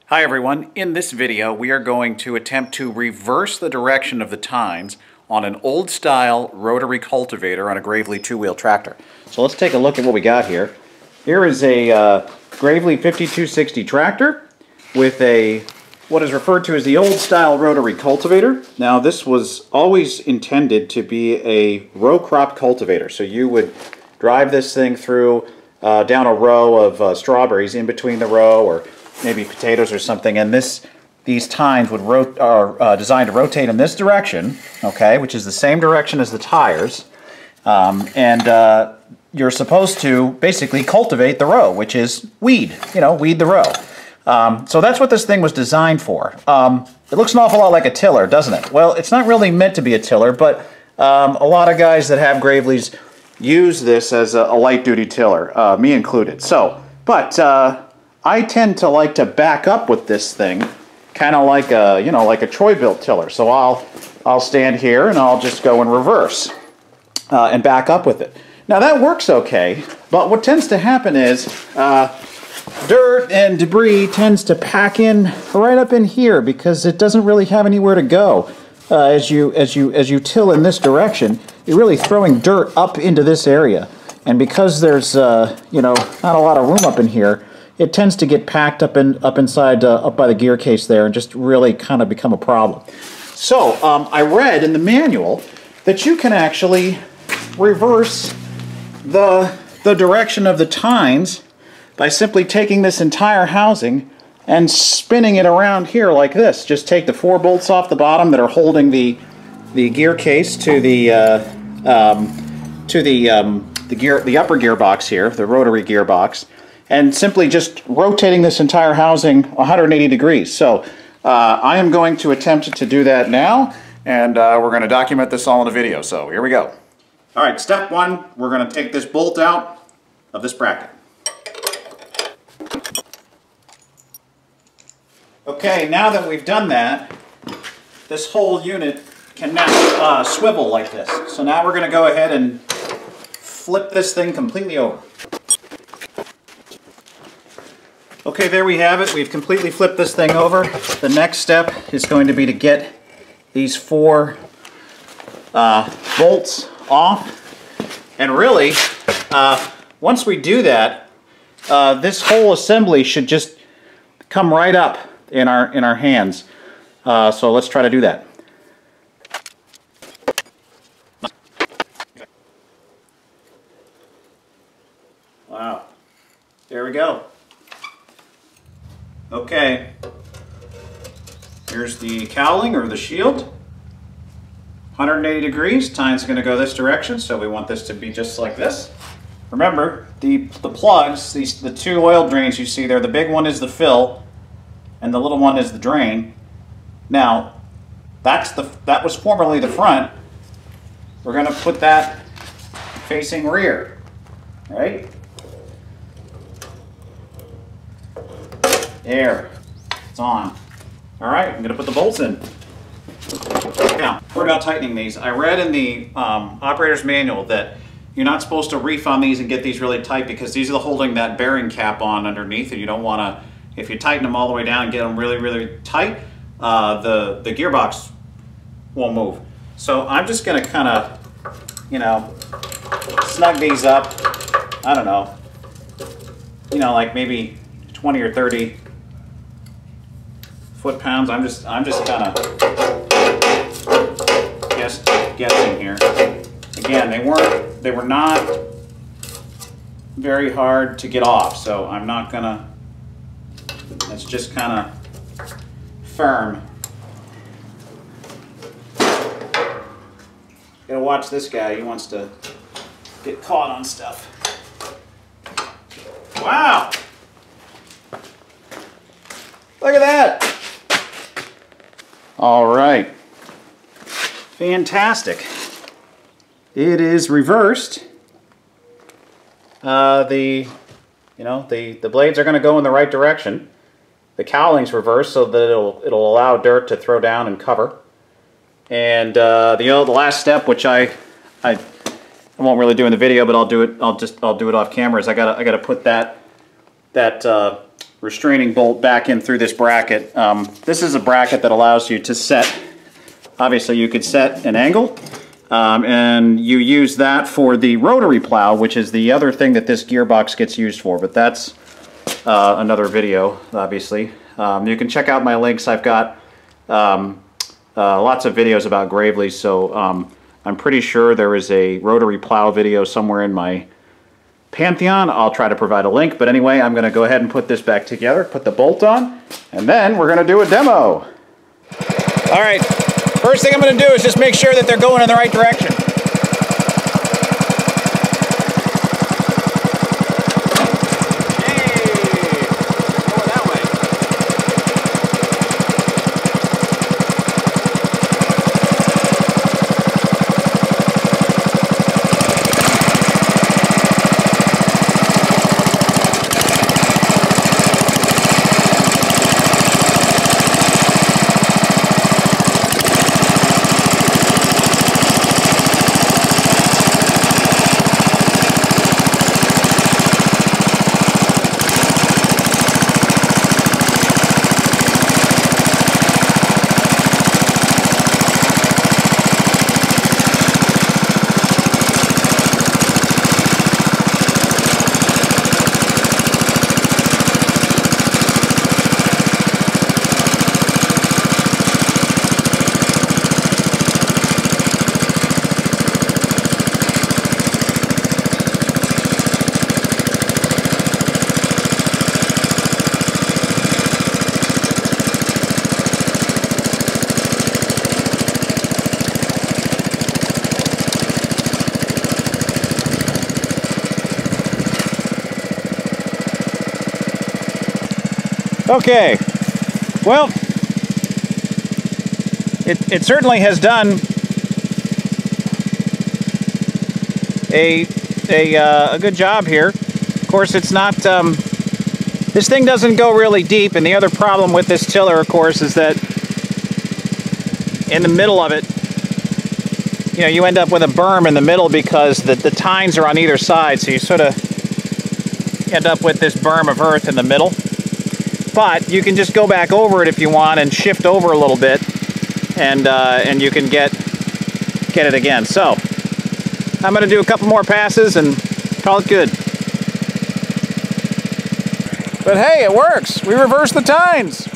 Hi everyone, in this video we are going to attempt to reverse the direction of the tines on an old style rotary cultivator on a Gravely two-wheel tractor. So let's take a look at what we got here. Here is a Gravely 5260 tractor with what is referred to as the old style rotary cultivator. Now this was always intended to be a row crop cultivator, so you would drive this thing through down a row of strawberries in between the row, or maybe potatoes or something, and these tines are designed to rotate in this direction, okay, which is the same direction as the tires, and you're supposed to basically cultivate the row, which is weed the row. So that's what this thing was designed for. It looks an awful lot like a tiller, doesn't it? Well, it's not really meant to be a tiller, but a lot of guys that have Gravely's use this as a light-duty tiller, me included. I tend to like to back up with this thing, kind of like a Troy-built tiller. So I'll stand here and I'll just go in reverse and back up with it. Now that works okay, but what tends to happen is dirt and debris tends to pack in right up in here because it doesn't really have anywhere to go. As you till in this direction, you're really throwing dirt up into this area, and because there's not a lot of room up in here, it tends to get packed up inside up by the gear case there and just really kind of become a problem. So I read in the manual that you can actually reverse the direction of the tines by simply taking this entire housing and spinning it around here like this. Just take the 4 bolts off the bottom that are holding the gear case to the upper gearbox here, the rotary gearbox, and simply just rotating this entire housing 180 degrees. So I am going to attempt to do that now, and we're going to document this all in a video. So here we go. All right, step 1, we're going to take this bolt out of this bracket. Okay, now that we've done that, this whole unit can now swivel like this. So now we're going to go ahead and flip this thing completely over. Okay, there we have it. We've completely flipped this thing over. The next step is going to be to get these 4 bolts off. And really, once we do that, this whole assembly should just come right up in our hands. So let's try to do that. Wow. There we go. Okay, here's the cowling or the shield, 180 degrees. Tine's going to go this direction, so we want this to be just like this. Remember, the plugs, the 2 oil drains you see there, the big one is the fill and the little one is the drain. Now, that was formerly the front. We're going to put that facing rear, right? There, it's on. All right, I'm going to put the bolts in. Now, we're about tightening these. I read in the operator's manual that you're not supposed to reef on these and get these really tight because these are holding that bearing cap on underneath, and you don't want to, if you tighten them all the way down and get them really, really tight, the gearbox won't move. So I'm just going to kind of, snug these up, I don't know, like maybe 20 or 30 foot-pounds. I'm just kind of guessing here. Again, they were not very hard to get off, so I'm not gonna. It's just kind of firm. Gotta watch this guy. He wants to get caught on stuff. Wow! Look at that! All right, fantastic. It is reversed. The blades are going to go in the right direction. The cowling's reversed so that it'll allow dirt to throw down and cover. And the last step, which I won't really do in the video, but I'll do it. I'll do it off camera. Is I gotta put that restraining bolt back in through this bracket. This is a bracket that allows you to set, obviously you could set an angle, and you use that for the rotary plow, which is the other thing that this gearbox gets used for, but that's another video, obviously. You can check out my links. I've got lots of videos about Gravely, so I'm pretty sure there is a rotary plow video somewhere in my Pantheon. I'll try to provide a link, but anyway, I'm going to go ahead and put this back together, put the bolt on, and then we're going to do a demo. All right, first thing I'm going to do is just make sure that they're going in the right direction. Okay, well, it certainly has done a good job here. Of course, it's not, this thing doesn't go really deep, and the other problem with this tiller, of course, is that in the middle of it, you know, you end up with a berm in the middle because the tines are on either side, so you sort of end up with this berm of earth in the middle. But you can just go back over it if you want and shift over a little bit, and you can get it again. So I'm going to do a couple more passes and call it good. But hey, it works. We reversed the tines.